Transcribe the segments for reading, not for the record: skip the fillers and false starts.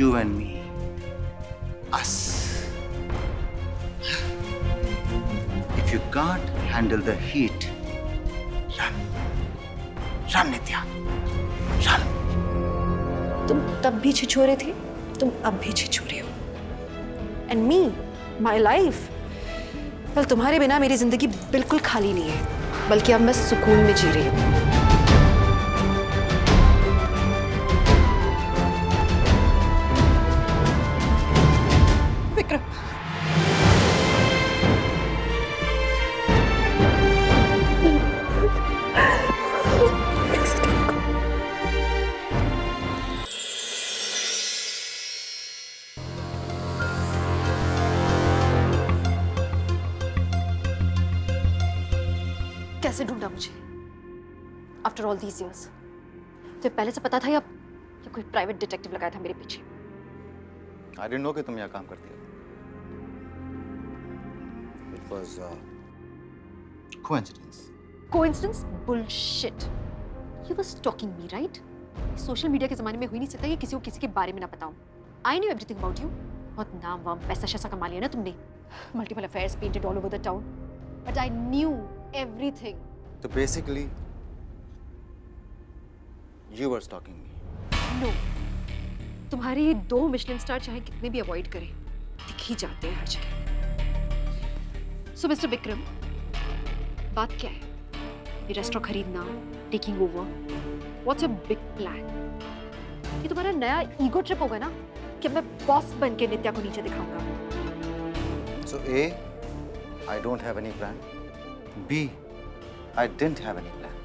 You and me. Us. If you can't handle the heat, run. Run, Nitya. Run. तुम तब भी छिछोरे थे, तुम अब भी छिछोरे हो। एंड मी, माई लाइफ, कल तुम्हारे बिना मेरी जिंदगी बिल्कुल खाली नहीं है, बल्कि अब मैं सुकून में जी रही हूँ। विक्रम, कैसे ढूंढा मुझे आफ्टर ऑल दीज इयर्स? तो पहले से पता था या कोई प्राइवेट डिटेक्टिव लगाया था मेरे पीछे? I didn't know कि तुम यहाँ काम करती हो। It was coincidence. Coincidence? Bullshit. You were stalking me, right? Social media के जमाने में हुई नहीं सकता कि किसी को किसी के बारे में ना बताऊं। I knew everything about you. बहुत नाम वाम पैसा शैसा कमा लिया ना तुमने। Multiple affairs painted all over the town. But I knew everything. So basically, you were stalking me. No. तुम्हारे ये 2 मिशेलिन स्टार चाहे कितने भी अवॉइड करें, दिख ही जाते हैं हर जगह। So मिस्टर विक्रम, बात क्या है? ये रेस्टोरेंट खरीदना, taking over, what's your big plan? ये तुम्हारा नया ईगो ट्रिप होगा ना कि मैं बॉस बन के नित्या को नीचे दिखाऊंगा। So A, I don't have any plan. B, I didn't have any plan.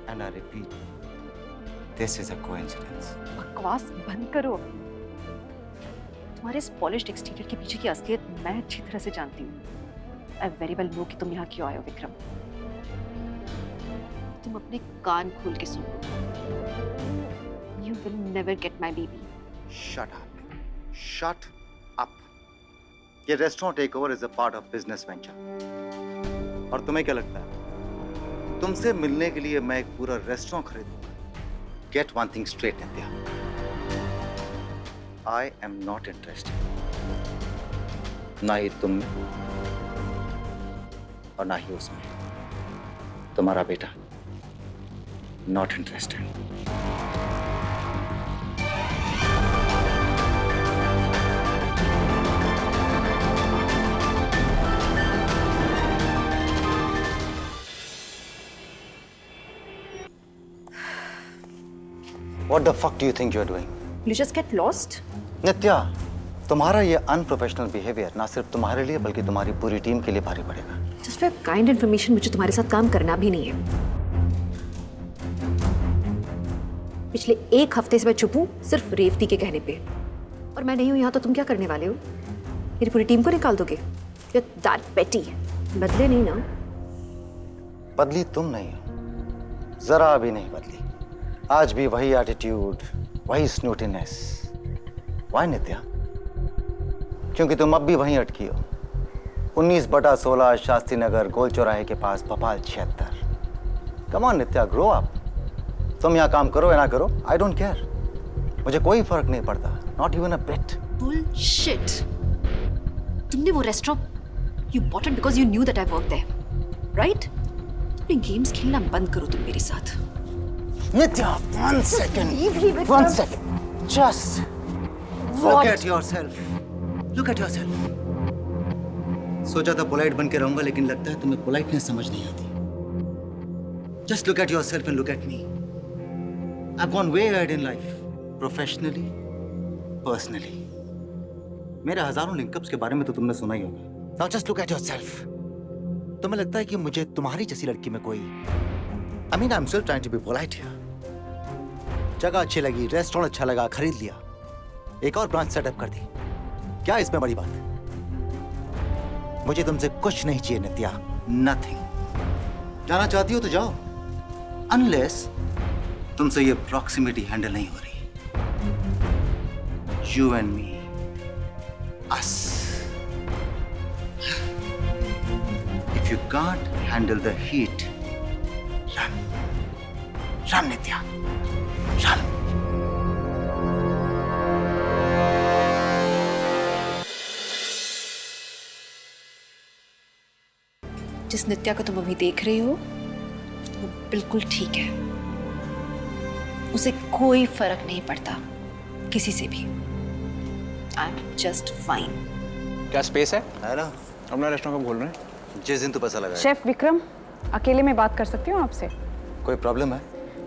And I repeat, this is a coincidence. बकवास बंद करो। तुम्हारे इस पॉलिश्ड एक्सटीरियर के पीछे की असलियत मैं अच्छी तरह से जानती हूँ। I very well know कि तुम यहाँ क्यों आए हो विक्रम। तुम अपने कान खोल के सुनो। You will never get my baby. Shut up. Shut up. ये restaurant takeover is a part of business venture. और तुम्हें क्या लगता है तुमसे मिलने के लिए मैं एक पूरा रेस्टोरेंट खरीदूंगा? Get one thing straight Nitya, I am not interested, ना ही तुम में और ना ही उसमें। तुम्हारा बेटा not interested. What the fuck do you think you're doing? You just get lost? नित्या, तुम्हारा ये अनप्रोफेशनल बिहेवियर ना सिर्फ तुम्हारे लिए बल्कि तुम्हारी पूरी टीम के लिए भारी पड़ेगा। Just for kind information, मुझे तुम्हारे साथ काम करना भी नहीं है। पिछले 1 हफ्ते से मैं चुप हूँ सिर्फ रेवती के कहने पे। और मैं नहीं हूँ यहाँ तो तुम क्या करने वाले हो? मेरी पूरी टीम को निकाल दोगे? You're that petty. बदले नहीं ना? बदली तुम नहीं हो, जरा भी नहीं बदली। आज भी वही एटीट्यूड, वही स्नूटीनेस। वाई नित्या? क्योंकि तुम अब भी वहीं अटकी हो, 19/16 शास्त्री नगर गोल चौराहे के पास Bhopal 76। Come on Nitya, grow up. तुम यहाँ काम करो या ना करो, आई डोंट केयर। मुझे कोई फर्क नहीं पड़ता, not even a bit. Bullshit. तुमने वो restaurant you bought it because you knew that I work there, right? तुमने गेम्स खेलना बंद करो तुम मेरे साथ। Nitya, one second. One second. Just look at yourself. Look at yourself. सोचा था पोलाइट बन के रहूंगा, लेकिन लगता है तुम्हें पोलाइटनेस समझ नहीं आती। Just look at yourself and look at me. I've gone way ahead in life, professionally, personally. मेरे हजारों लिंकअप्स के बारे में तो तुमने सुना ही होगा। Now just look at yourself. तुम्हें लगता है कि मुझे तुम्हारी जैसी लड़की में कोई I mean, I'm still trying to be polite here. जगह अच्छी लगी, रेस्टोरेंट अच्छा लगा, खरीद लिया, एक और ब्रांच सेटअप कर दी। क्या इसमें बड़ी बात? मुझे तुमसे कुछ नहीं चाहिए नित्या, नथिंग। जाना चाहती हो तो जाओ, अनलेस तुमसे ये प्रॉक्सिमिटी हैंडल नहीं हो रही। You and me, us. If you can't handle the heat, run. Run, Nitya. Run. जिस नित्या को तुम अभी देख रही हो वो बिल्कुल ठीक है। उसे कोई फर्क नहीं पड़ता किसी से भी। I am just fine. क्या स्पेस है? है ना? अपना रेस्टोरेंट कब खोल रहे हैं? जिस दिन तू पैसा लगाए। शेफ विक्रम, अकेले में बात कर सकती हूँ आपसे? कोई प्रॉब्लम है?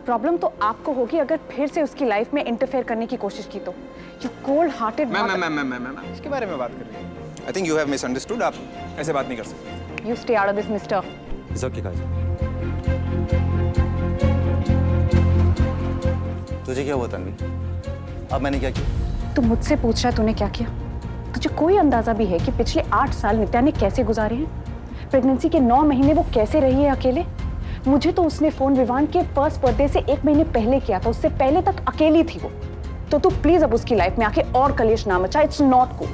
प्रॉब्लम तो आपको होगी अगर फिर से उसकी लाइफ में इंटरफेयर करने की कोशिश की तो। You cold hearted. मैम इसके बारे में बात कर रही है। I think you have misunderstood. आप ऐसे बात नहीं कर सकते। You stay out of this mister. It's okay Kajal. तुझे क्या हुआ तन्वी? अब मैंने क्या किया? तू मुझसे पूछ रहा है तूने क्या किया? तुझे कोई अंदाजा भी है कि पिछले 8 साल नित्या ने कैसे गुजारे हैं? प्रेगनेंसी के 9 महीने वो कैसे रही है अकेले? मुझे तो उसने फोन विवान के फर्स्ट बर्थडे से 1 महीने पहले किया था। उससे पहले तक अकेली थी वो। तो तू प्लीज अब उसकी लाइफ में आके और कलेश ना मचा। It's not cool.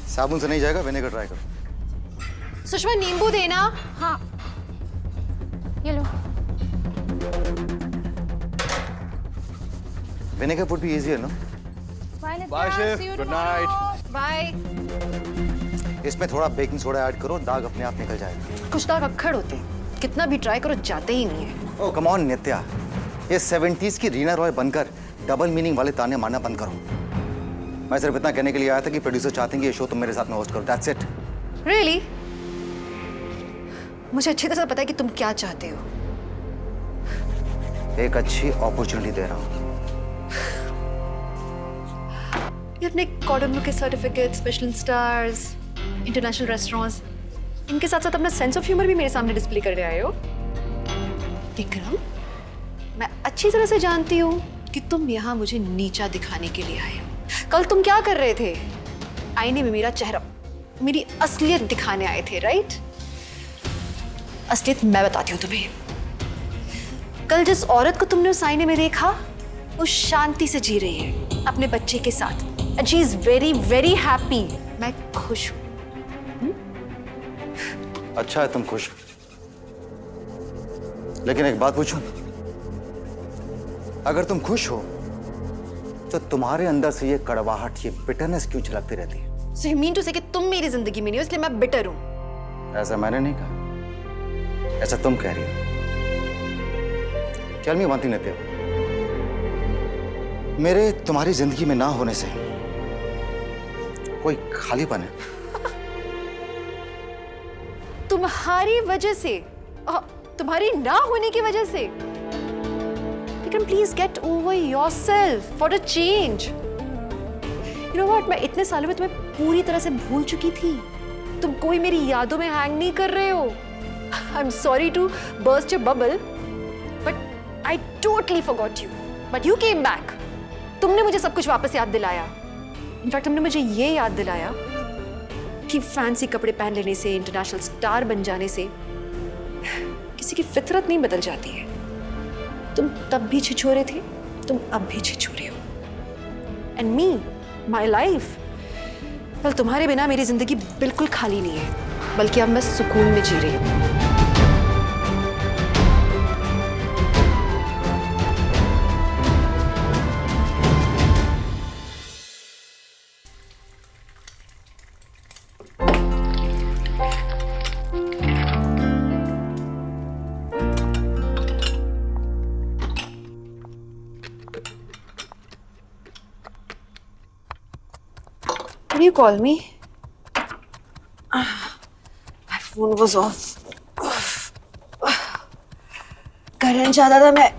साबुन से नहीं जाएगा, विनेगर ट्राई करो। सुषमा नींबू देना। हाँ ये लो। Vinegar would be easier, no? Bye chef, good night. Bye. इसमें थोड़ा बेकिंग सोडा ऐड करो, दाग अपने आप निकल जाएगा। कुछ दाग अक्खड़ होते हैं, कितना भी ट्राई करो जाते ही नहीं है। ओह कम ऑन नित्या, ये 70s की रीना रॉय बनकर डबल मीनिंग वाले ताने मारना बंद करो। मैं सिर्फ इतना कहने के लिए आया था कि प्रोड्यूसर चाहते हैं कि ये शो तुम मेरे साथ में होस्ट करो। That's it. रियली? मुझे अच्छी तरह पता है कि तुम क्या चाहते हो। एक अच्छी अपॉर्चुनिटी दे रहा हूँ। ये अपने कॉडम के certificate, special stars, international restaurants, इनके साथ साथ अपना सेंस ऑफ ह्यूमर भी मेरे सामने डिस्प्ले कर रहे आए हो। विक्रम, मैं अच्छी तरह से जानती हूँ कि तुम यहाँ मुझे नीचा दिखाने के लिए आए हो। कल तुम क्या कर रहे थे? आईने में मेरा चेहरा, मेरी असलियत दिखाने आए थे, राइट? असलियत मैं बताती हूँ तुम्हें। कल जिस औरत को तुमने उस आईने में देखा, वो शांति से जी रही है अपने बच्चे के साथ। And she is very, very happy. मैं खुश हूँ। अच्छा है तुम खुश हो, लेकिन एक बात पूछूं? अगर तुम खुश हो तो तुम्हारे अंदर से ये कड़वाहट, ये बिटरनेस क्यों झलकती रहती है? So you mean to say कि तुम मेरी जिंदगी में नहीं हो इसलिए मैं बिटर हूँ? ऐसा मैंने नहीं कहा, ऐसा तुम कह रही हो। चल मैं मानती नित्या, मेरे तुम्हारी जिंदगी में ना होने से कोई खालीपन है। तुम्हारी वजह से, तुम्हारी ना होने की वजह से। Vikram, please get over yourself for a change. You know what, मैं इतने सालों में तुम्हें पूरी तरह से भूल चुकी थी। तुम कोई मेरी यादों में हैंग नहीं कर रहे हो। I am sorry to burst your bubble, but I totally forgot you. But you came back. तुमने मुझे सब कुछ वापस याद दिलाया। इनफैक्ट तुमने मुझे ये याद दिलाया कि फैंसी कपड़े पहन लेने से, इंटरनेशनल स्टार बन जाने से किसी की फितरत नहीं बदल जाती है। तुम तब भी छिछोरे थे, तुम अब भी छिछोरे हो। And me, my life, well तुम्हारे बिना मेरी जिंदगी बिल्कुल खाली नहीं है, बल्कि अब मैं सुकून में जी रही हूँ। Can you call me? My phone was off. Current ज्यादा था, मैं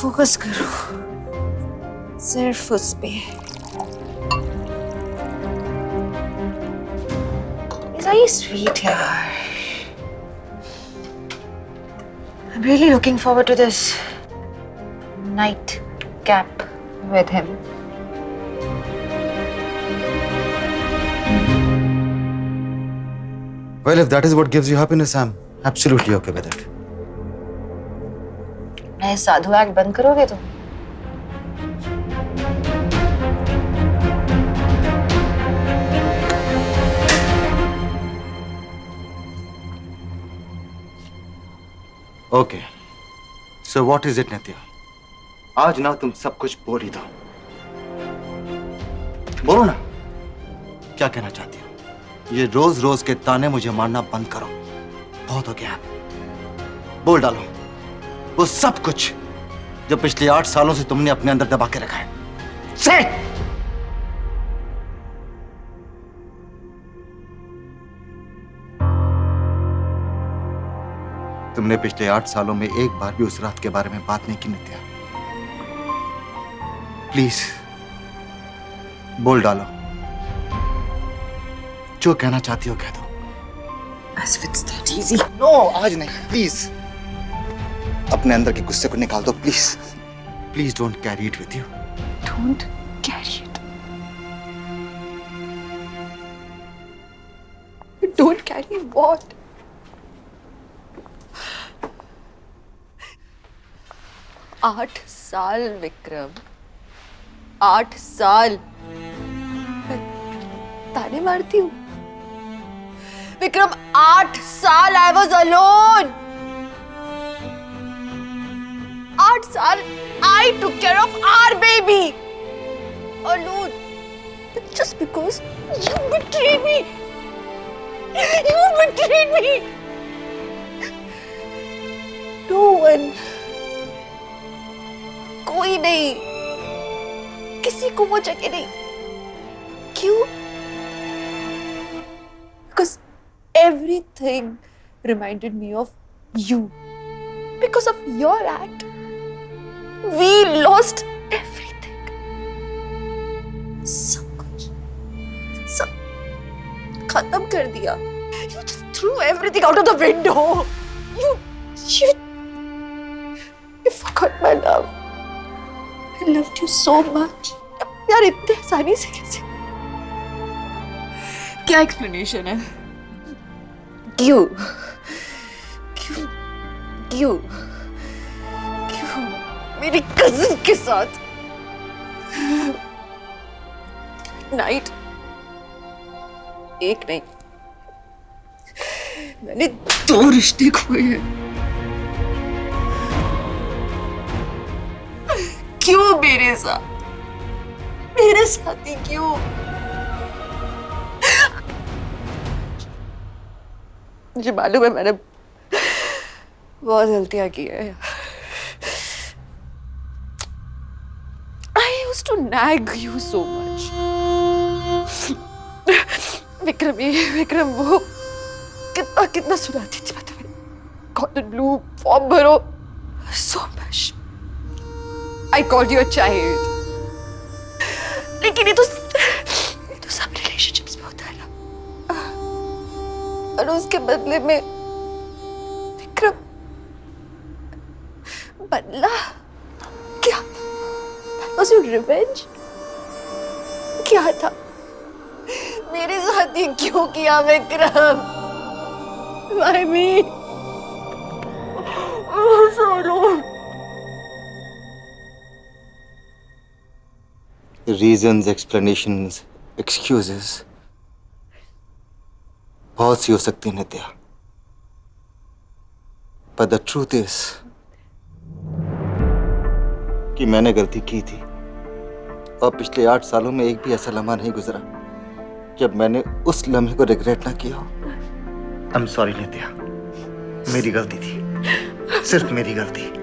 फोकस करूं सिर्फ उस पे। He's very sweet यार। I'm really looking forward to this night cap with him. Well, if that is what gives you happiness, I'm absolutely okay with it. मैं साधु act बंद करोगे तो? Okay. So what is it, नित्या? आज ना तुम सब कुछ बोल ही दो। बोलो ना, क्या कहना चाहती हो? ये रोज रोज के ताने मुझे मारना बंद करो, बहुत हो गया। बोल डालो वो सब कुछ जो पिछले 8 सालों से तुमने अपने अंदर दबा के रखा है। से तुमने पिछले 8 सालों में एक बार भी उस रात के बारे में बात नहीं की नित्या। प्लीज बोल डालो, जो कहना चाहती हो कह दो। As if it's that easy. No, आज नहीं, प्लीज अपने अंदर के गुस्से को निकाल दो, please. Please don't carry it with you. Don't carry it. Don't carry what? आठ साल विक्रम, 8 साल मैं ताने मारती हूँ। विक्रम 8 साल I was alone. 8 साल I took care of our baby alone. But just because you betrayed me. You betrayed me. No one. कोई नहीं, किसी को वो जगह नहीं। क्यों? Because everything reminded me of you. Because of your act, we lost everything. सब कुछ, सब खत्म कर दिया। You just threw everything out of the window. You forgot my love. I loved you so much. यार इतने आसानी से कैसे? क्या explanation है? क्यों? क्यों? क्यों? क्यों? मेरी कजिन के साथ नाइट एक नहीं, मैंने 2 रिश्ते खोए हैं। क्यों मेरे साथ? मेरे साथ ही क्यों? मुझे मालूम है मैंने बहुत गलतियां की है। I used to nag you so much. Vikram वो कितना सुनाती थी मैं तुम्हें। Cotton blue फॉर्म भरो, so much. I called you a child. लेकिन ये तो सब relationships में होता है ना। और उसके बदले में विक्रम बदला क्या? That was your revenge? क्या था? मेरे साथ ये क्यों किया Vikram? Why me? Oh, so alone. Reasons, explanations, excuses बहुत सी हो सकती है नित्या, but the truth is कि मैंने गलती की थी और पिछले 8 सालों में एक भी ऐसा लम्हा नहीं गुजरा जब मैंने उस लम्हे को रिग्रेट ना किया हो। I'm sorry नित्या, मेरी गलती थी, सिर्फ मेरी गलती।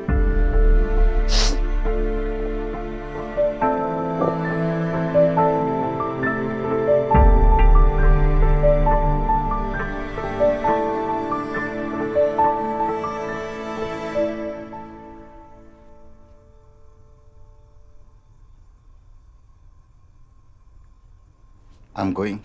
I'm going.